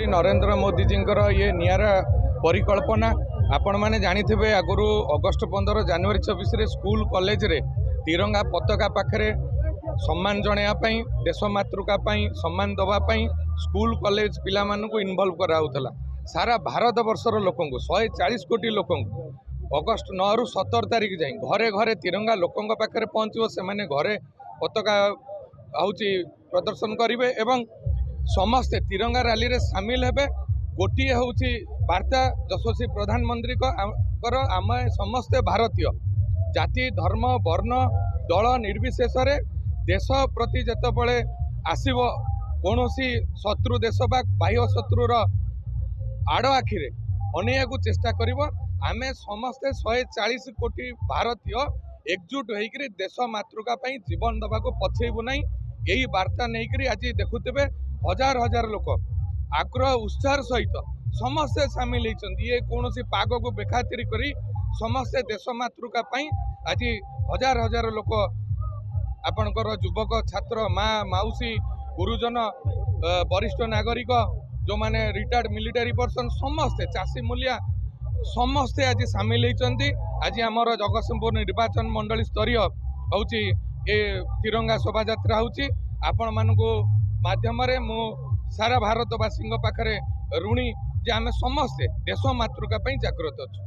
नरेंद्र मोदी जी ये निरा परिकल्पना आपण मैंने जानी थे आगु अगस्ट 15 जनवरी 26 रे स्कूल कॉलेज रे तिरंगा पताका पाखे सम्मान जनायापाई देश मातृका सम्मान दवापाई स्कूल कॉलेज पिला इनवल्व कराउथला सारा भारत वर्षर लोक 140 कोटी लोक अगस्ट 9 रु 17 तारिख जाए घरे घरे तिरंगा लोकों पाखे पहुँचो से मैंने घरे पताका हूँ प्रदर्शन करेंगे एवं समस्ते तिरंगा रैली रे सामिल हेबे। गोटे हूँ वार्ता यशस्वी प्रधानमंत्री आम समस्ते भारतीय जाति धर्म वर्ण दल निर्विशेष देश प्रति जितेबाला आसब कौन शत्रु देश बा बाह्य शत्रुर आड़ आखिरे अनेक को चेष्टा करिवो आमे समस्ते 140 कोटी भारतीय एकजुट होकर देश मातृका जीवन दबा को पछेबू नहीं यही वार्ता नहीं आज देखुते हजार हजार लोक आग्रह उत्साह सहित समस्ते सामिल होती ये कौन पाग को बेखातिर करी समस्ते देश मातृका आज हजार हजार लोक आपणकर युवक छात्र माँ माउसी गुरुजन वरिष्ठ नागरिक जो माने रिटायर्ड मिलिटारी पर्सन समस्ते चाषी मूलिया समस्ते आज सामिल होती आज आमर जगतसिंहपुर निर्वाचन मंडली स्तरीय हूँ ये तिरंगा शोभा यात्रा हूँ आपण मानक माध्यम मु सारा भारतवासी पाखे ऋणी जे आम समस्ते देश मातृका जागृत अच्छु।